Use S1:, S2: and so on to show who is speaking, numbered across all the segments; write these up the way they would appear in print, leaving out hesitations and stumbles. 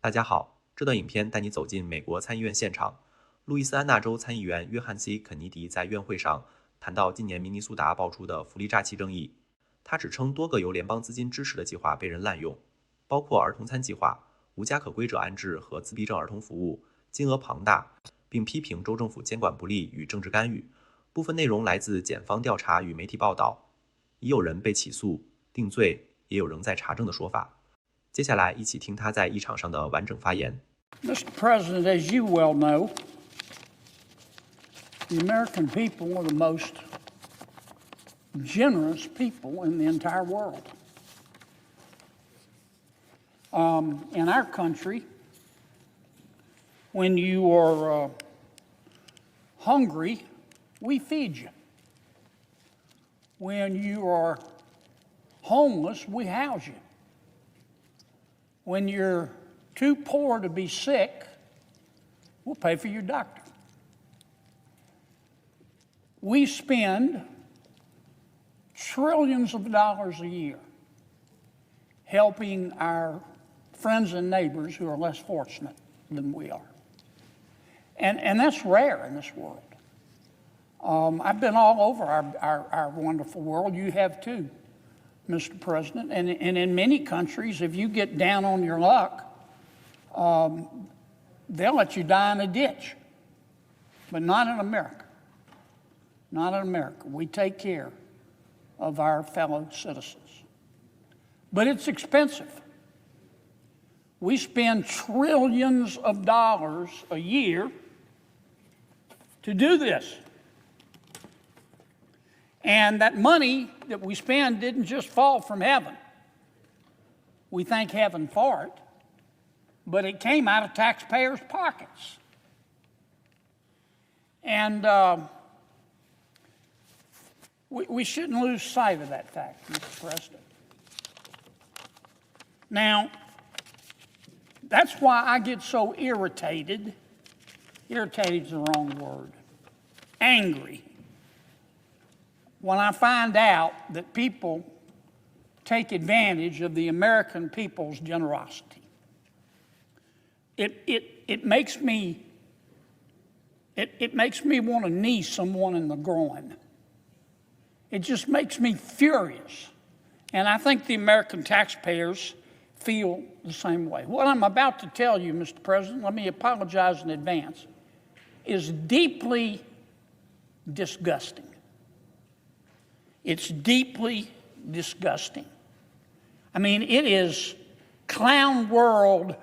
S1: 大家好，这段影片带你走进美国参议院现场。路易斯安那州参议员约翰 ·C. 肯尼迪在院会上谈到今年明尼苏达爆出的福利诈欺争议。他指称多个由联邦资金支持的计划被人滥用，包括儿童餐计划、无家可归者安置和自闭症儿童服务，金额庞大，并批评州政府监管不力与政治干预。部分内容来自检方调查与媒体报道，已有人被起诉、定罪，也有仍在查证的说法。接下来一起听他在议场上的完整发言。
S2: Mr. President, as you well know, the American people are the most generous people in the entire world. In our country, when you are hungry, we feed you. When you are homeless, we house you. When you're too poor to be sick, we'll pay for your doctor. We spend trillions of dollars a year helping our friends and neighbors who are less fortunate than we are. And that's rare in this world. I've been all over our wonderful world. You have too, Mr. President. And in many countries, if you get down on your luck, they'll let you die in a ditch. But not in America. Not in America. We take care of our fellow citizens. But it's expensive. We spend trillions of dollars a year to do this. And that money that we spend didn't just fall from heaven. We thank heaven for it, but it came out of taxpayers' pockets. And we shouldn't lose sight of that fact, Mr. President. Now, that's why I get so irritated. Irritated is the wrong word. Angry. When I find out that people take advantage of the American people's generosity. It makes me want to knee someone in the groin. It just makes me furious. And I think the American taxpayers feel the same way. What I'm about to tell you, Mr. President, let me apologize in advance, is deeply disgusting. It's deeply disgusting. I mean, it is clown world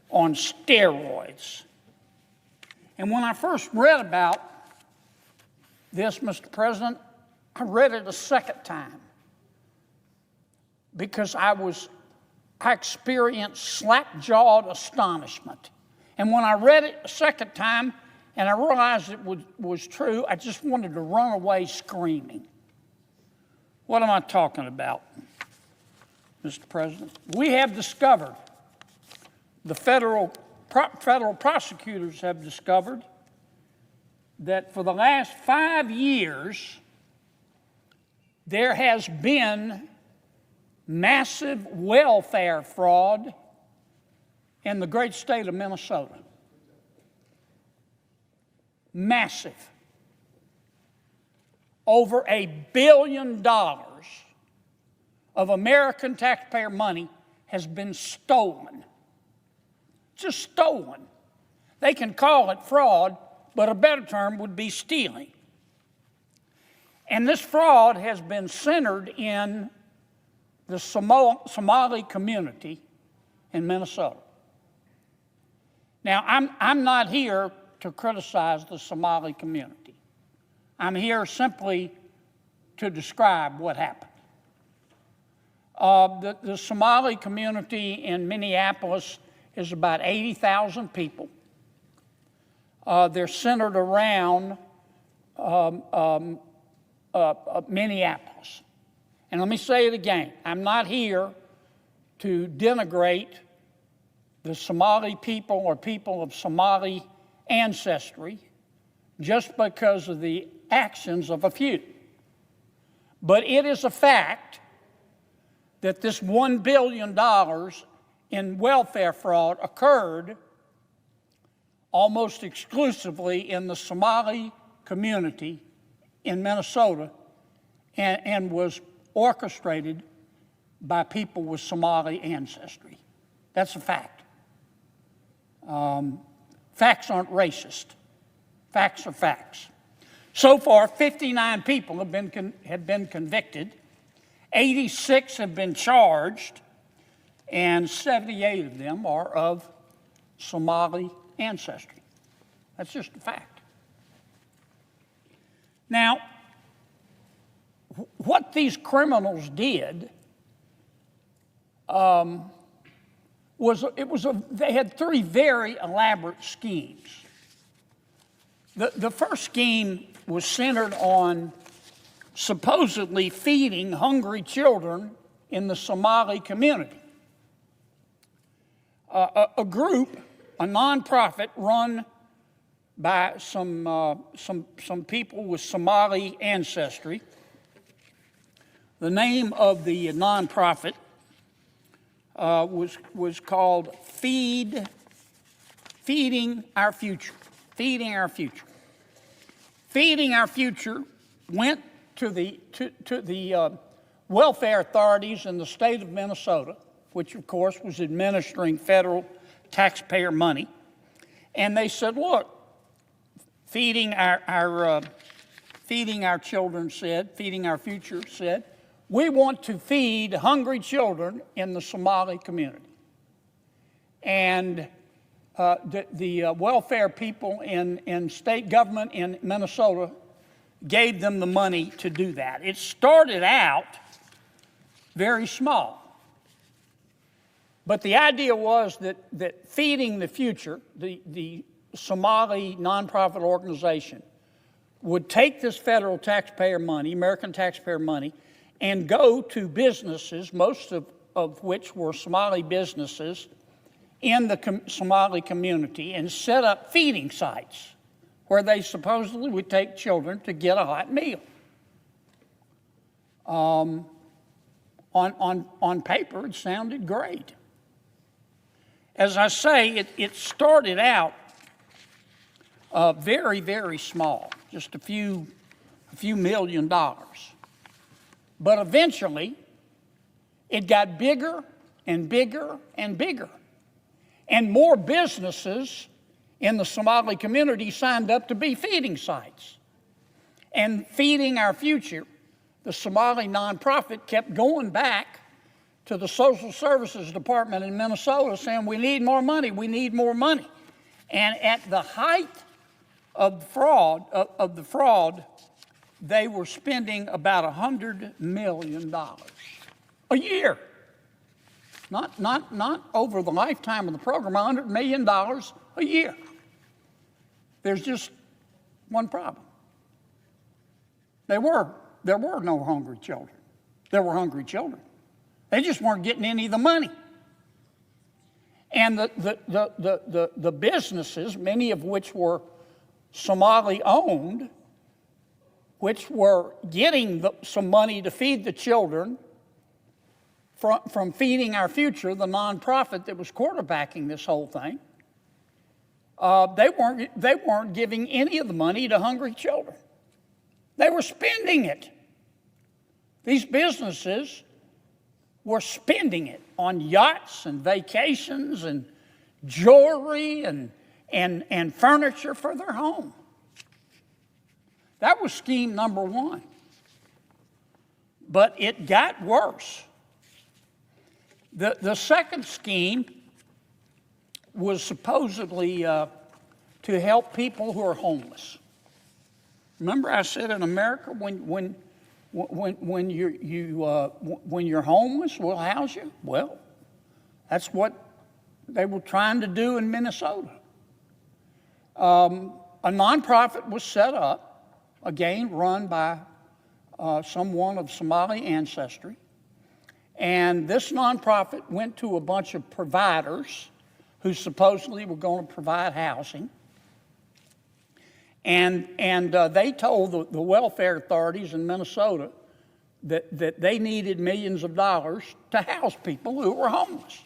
S2: on steroids. And when I first read about this, Mr. President, I read it a second time because I experienced slack-jawed astonishment. And when I read it a second time and I realized it was true, I just wanted to run away screaming. What am I talking about, Mr. President? We have discovered, the federal prosecutors have discovered, that for the last 5 years, there has been massive welfare fraud in the great state of Minnesota. Massive. Over $1 billion of American taxpayer money has been stolen. Just stolen. They can call it fraud, but a better term would be stealing. And this fraud has been centered in the Somali community in Minnesota. Now, I'm not here to criticize the Somali community. I'm here simply to describe what happened. The Somali community in Minneapolis is about 80,000 people. They're centered around Minneapolis. And let me say it again. I'm not here to denigrate the Somali people or people of Somali ancestry just because of the actions of a few. But it is a fact that this $1 billion in welfare fraud occurred almost exclusively in the Somali community in Minnesota and was orchestrated by people with Somali ancestry. That's a fact. Facts aren't racist. Facts are facts. So far, 59 people have been convicted, 86 have been charged, and 78 of them are of Somali ancestry. That's just a fact. Now, what these criminals did they had three very elaborate schemes. The first scheme was centered on supposedly feeding hungry children in the Somali community. A group, a nonprofit run by some people with Somali ancestry. The name of the nonprofit was called Feeding Our Future. Feeding Our Future. Feeding Our Future went to the welfare authorities in the state of Minnesota, which of course was administering federal taxpayer money, and they said, "Look, Feeding Our Children said, Feeding Our Future said, we want to feed hungry children in the Somali community." And the welfare people in state government in Minnesota gave them the money to do that. It started out very small. But the idea was that Feeding the Future, the Somali nonprofit organization, would take this federal taxpayer money, American taxpayer money, and go to businesses, most of which were Somali businesses, in the Somali community and set up feeding sites where they supposedly would take children to get a hot meal. On paper, it sounded great. As I say, it started out very, very small, just a few $1 million. But eventually, it got bigger and bigger and bigger. And more businesses in the Somali community signed up to be feeding sites. And Feeding Our Future, the Somali nonprofit, kept going back to the Social Services Department in Minnesota saying, "We need more money, we need more money." And at the height of the fraud, they were spending about $100 million a year. Not over the lifetime of the program, $100 million a year. There's just one problem. There were no hungry children. There were hungry children. They just weren't getting any of the money. And the businesses, many of which were Somali owned, which were getting some money to feed the children from Feeding Our Future, the nonprofit that was quarterbacking this whole thing, they weren't giving any of the money to hungry children. They were spending it. These businesses were spending it on yachts and vacations and jewelry and furniture for their home. That was scheme number one. But it got worse. The second scheme was supposedly to help people who are homeless. Remember, I said in America, when you're homeless, we'll house you. Well, that's what they were trying to do in Minnesota. A nonprofit was set up, again run by someone of Somali ancestry. And this nonprofit went to a bunch of providers who supposedly were going to provide housing. And they told the welfare authorities in Minnesota that they needed millions of dollars to house people who were homeless.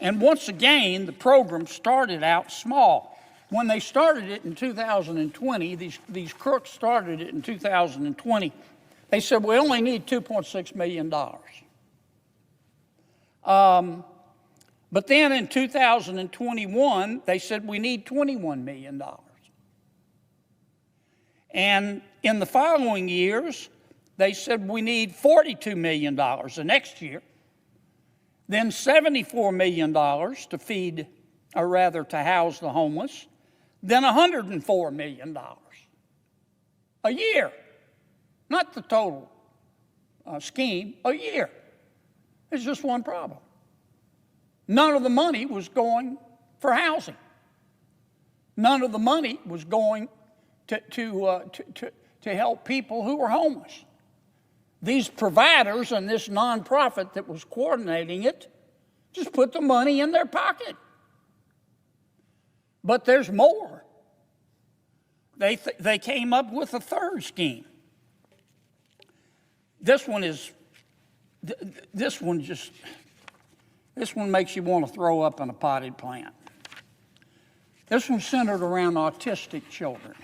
S2: And once again, the program started out small. When they started it in 2020, these crooks started it in 2020, they said, we only need $2.6 million. But then in 2021, they said we need $21 million. And in the following years, they said we need $42 million the next year, then $74 million to feed, or rather to house the homeless, then $104 million a year. Not the total scheme, a year. It's just one problem. None of the money was going for housing. None of the money was going to help people who were homeless. These providers and this nonprofit that was coordinating it just put the money in their pocket. But there's more. They came up with a third scheme. This one makes you want to throw up in a potted plant. This one's centered around autistic children.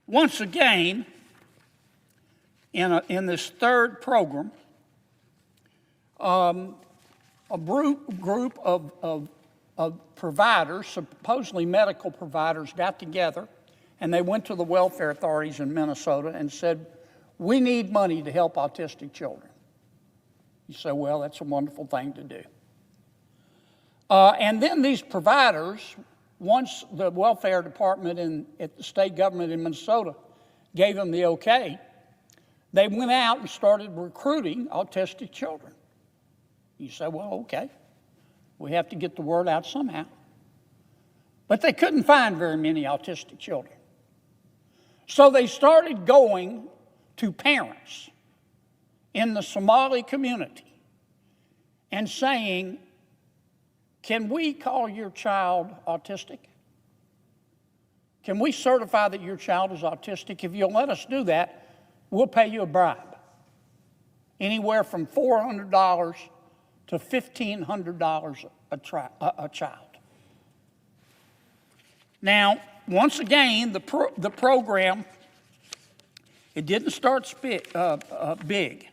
S2: Once again, in this third program, a group of providers, supposedly medical providers, got together and they went to the welfare authorities in Minnesota and said, we need money to help autistic children. You say, well, that's a wonderful thing to do. And then these providers, once the welfare department at the state government in Minnesota gave them the okay, they went out and started recruiting autistic children. You say, well, okay, we have to get the word out somehow. But they couldn't find very many autistic children. So they started going to parents in the Somali community and saying, can we call your child autistic? Can we certify that your child is autistic? If you'll let us do that, we'll pay you a bribe. Anywhere from $400 to $1,500 a child. Now, once again, the program, it didn't start big.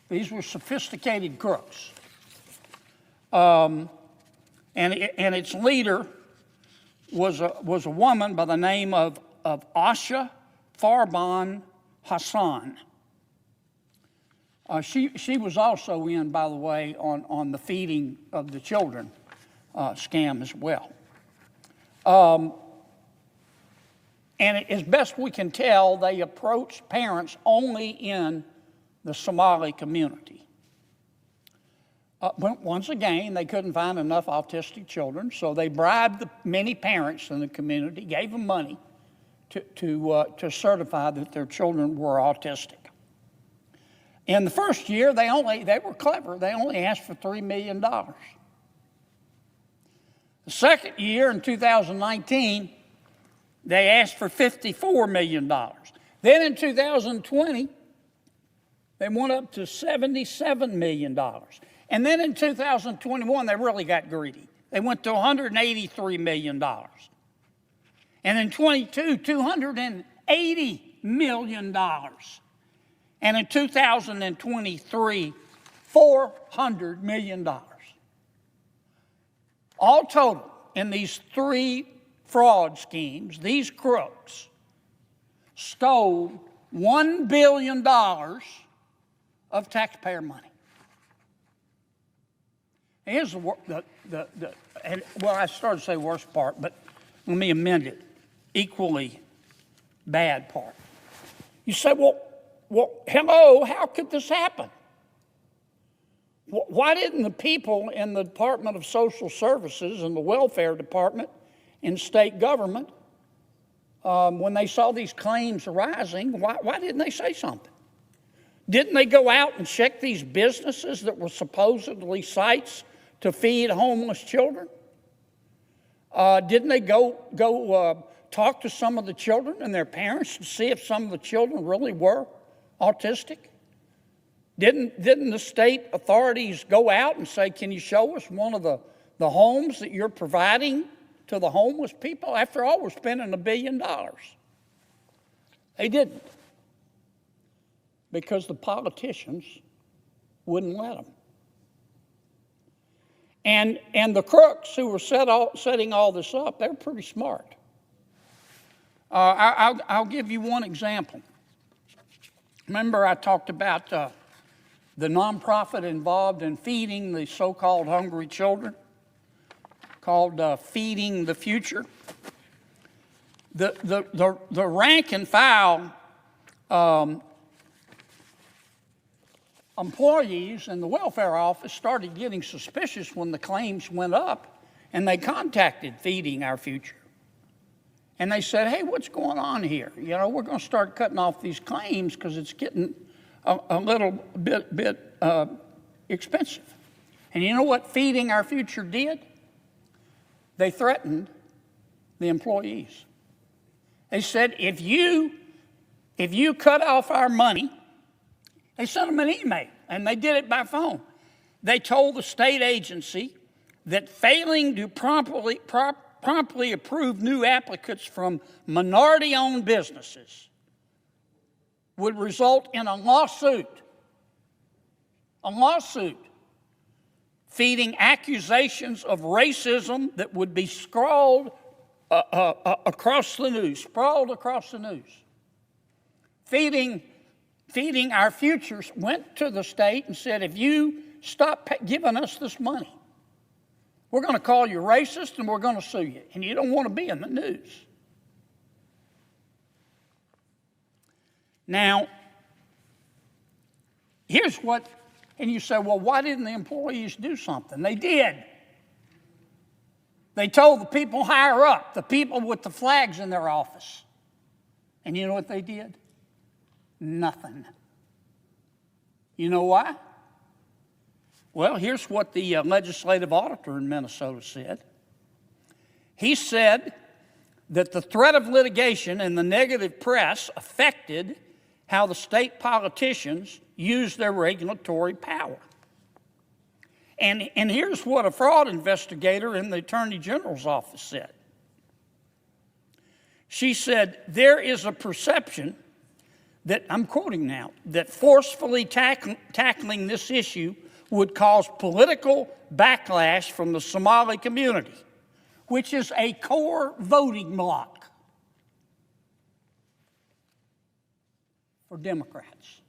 S2: These were sophisticated crooks. And its leader was a woman by the name of Asha Farban Hassan. She was also in, by the way, on the feeding of the children scam as well. And as best we can tell, they approached parents only in the Somali community. But once again, they couldn't find enough autistic children, so they bribed the many parents in the community, gave them money to certify that their children were autistic. In the first year, they were clever. They only asked for $3 million. The second year, in 2019, they asked for $54 million. Then in 2020, they went up to $77 million. And then in 2021, they really got greedy. They went to $183 million. And in 22, $280 million. And in 2023, $400 million. All total, in these three fraud schemes, these crooks stole $1 billion of taxpayer money. Here's I started to say worst part, but let me amend it. Equally bad part. You say, well, hello, how could this happen? Why didn't the people in the Department of Social Services and the Welfare Department in state government, when they saw these claims arising, why didn't they say something? Didn't they go out and check these businesses that were supposedly sites to feed homeless children? Didn't they go talk to some of the children and their parents to see if some of the children really were autistic? Didn't the state authorities go out and say, can you show us one of the homes that you're providing to the homeless people? After all, we're spending $1 billion. They didn't, because the politicians wouldn't let them. And the crooks who were setting all this up, they're pretty smart. I'll give you one example. Remember I talked about the nonprofit involved in feeding the so-called hungry children, called Feeding the Future. The rank and file employees in the welfare office started getting suspicious when the claims went up, and they contacted Feeding Our Future. And they said, hey, what's going on here? You know, we're going to start cutting off these claims because it's getting a little bit expensive. And you know what Feeding Our Future did? They threatened the employees. They said, if you cut off our money, they sent them an email, and they did it by phone. They told the state agency that failing to promptly approve new applicants from minority-owned businesses would result in a lawsuit, feeding accusations of racism that would be sprawled across the news. Feeding Our Futures went to the state and said, if you stop giving us this money, we're going to call you racist and we're going to sue you. And you don't want to be in the news. Now, here's what, and you say, well, why didn't the employees do something? They did. They told the people higher up, the people with the flags in their office. And you know what they did? Nothing. You know why? Well, here's what the legislative auditor in Minnesota said. He said that the threat of litigation and the negative press affected how the state politicians use their regulatory power. And here's what a fraud investigator in the Attorney General's office said. She said, there is a perception that, I'm quoting now, that forcefully tackling this issue would cause political backlash from the Somali community, which is a core voting bloc for Democrats.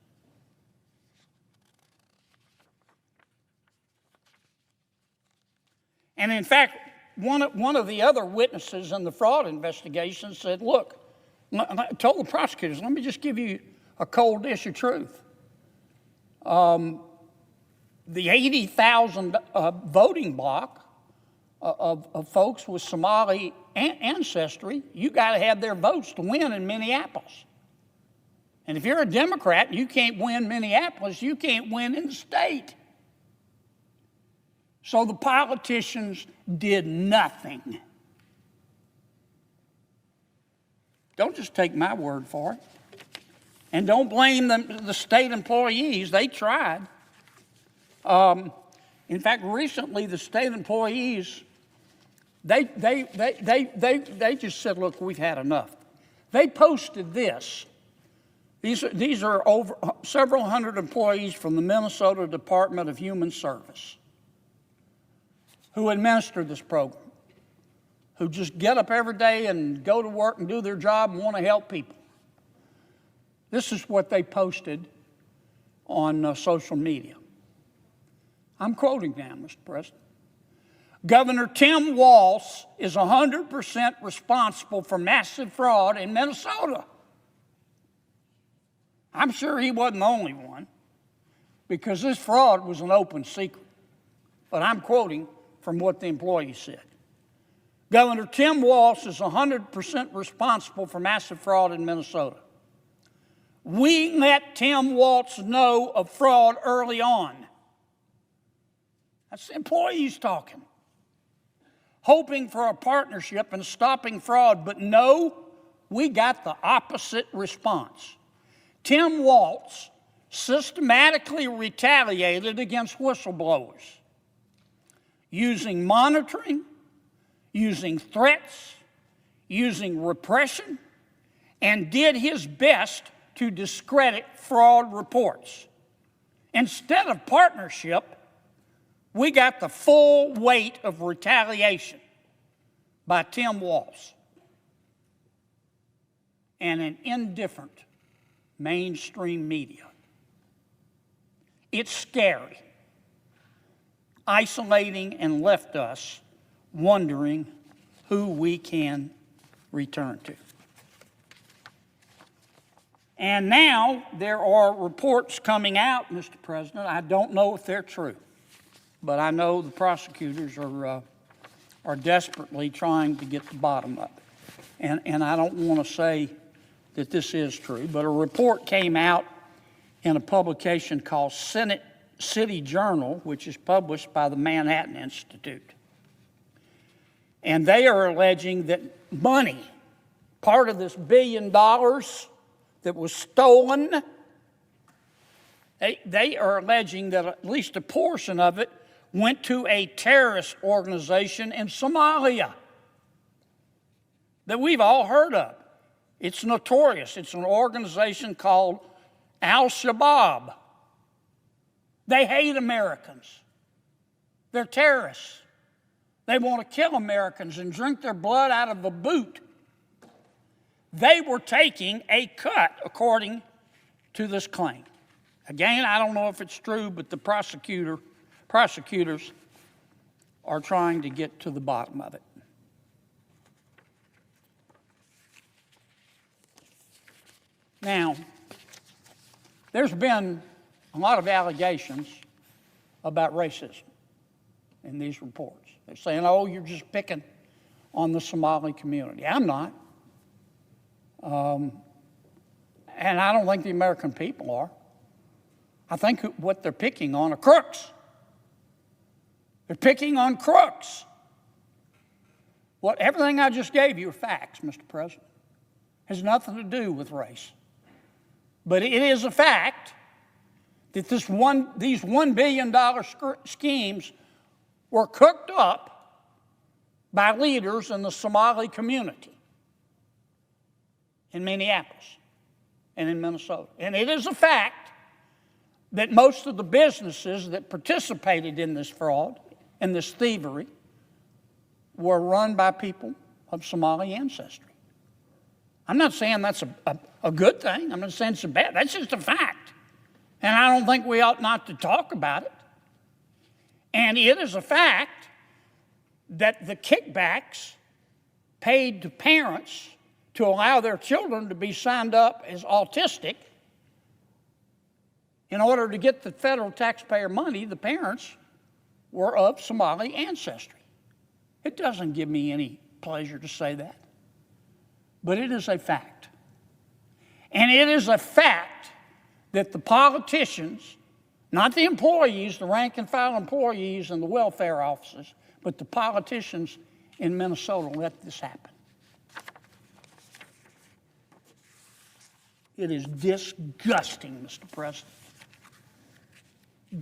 S2: And in fact, one of the other witnesses in the fraud investigation said, look, told the prosecutors, let me just give you a cold dish of truth. The 80,000 voting bloc of folks with Somali ancestry, you got to have their votes to win in Minneapolis. And if you're a Democrat and you can't win Minneapolis, you can't win in the state. So the politicians did nothing. Don't just take my word for it. And don't blame the state employees. They tried. In fact, recently the state employees, they just said, look, we've had enough. They posted this. These are over several hundred employees from the Minnesota Department of Human Service who administer this program, who just get up every day and go to work and do their job and want to help people. This is what they posted on social media. I'm quoting now, Mr. President. Governor Tim Walz is 100% responsible for massive fraud in Minnesota. I'm sure he wasn't the only one, because this fraud was an open secret. But I'm quoting from what the employee said. Governor Tim Walz is 100% responsible for massive fraud in Minnesota. We let Tim Walz know of fraud early on. That's the employees talking. Hoping for a partnership and stopping fraud, but no, we got the opposite response. Tim Walz systematically retaliated against whistleblowers, using monitoring, using threats, using repression, and did his best to discredit fraud reports. Instead of partnership, we got the full weight of retaliation by Tim Walz and an indifferent mainstream media. It's scary, isolating, and left us wondering who we can return to. And now there are reports coming out, Mr. President. I don't know if they're true, but I know the prosecutors are desperately trying to get the bottom of it. And I don't want to say that this is true, but a report came out in a publication called City Journal, which is published by the Manhattan Institute. And they are alleging that money, part of this $1 billion that was stolen, they are alleging that at least a portion of it went to a terrorist organization in Somalia that we've all heard of. It's notorious. It's an organization called Al-Shabaab. They hate Americans. They're terrorists. They want to kill Americans and drink their blood out of a boot. They were taking a cut, according to this claim. Again, I don't know if it's true, but the prosecutors are trying to get to the bottom of it. Now, there's been a lot of allegations about racism in these reports. They're saying, oh, you're just picking on the Somali community. I'm not. And I don't think the American people are. I think what they're picking on are crooks. They're picking on crooks. Everything I just gave you are facts, Mr. President. It has nothing to do with race. But it is a fact that these $1 billion schemes were cooked up by leaders in the Somali community in Minneapolis and in Minnesota. And it is a fact that most of the businesses that participated in this fraud and this thievery were run by people of Somali ancestry. I'm not saying that's a good thing. I'm not saying it's a bad. That's just a fact. And I don't think we ought not to talk about it. And it is a fact that the kickbacks paid to parents to allow their children to be signed up as autistic, in order to get the federal taxpayer money, the parents were of Somali ancestry. It doesn't give me any pleasure to say that, but it is a fact. And it is a fact that the politicians, not the employees, the rank and file employees and the welfare offices, but the politicians in Minnesota let this happen. It is disgusting, Mr. President.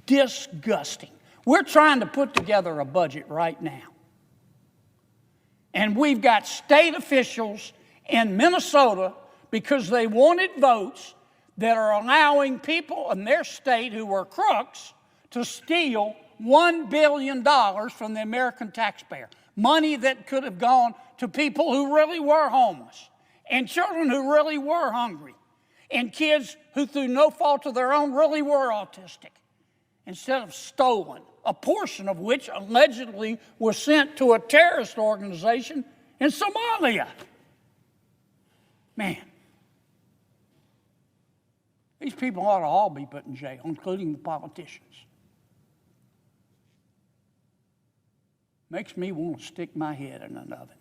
S2: Disgusting. We're trying to put together a budget right now. And we've got state officials in Minnesota, because they wanted votes, that are allowing people in their state who are crooks to steal $1 billion from the American taxpayer. Money that could have gone to people who really were homeless, and children who really were hungry, and kids who, through no fault of their own, really were autistic, instead of stolen, a portion of which allegedly was sent to a terrorist organization in Somalia. Man, these people ought to all be put in jail, including the politicians. Makes me want to stick my head in an oven.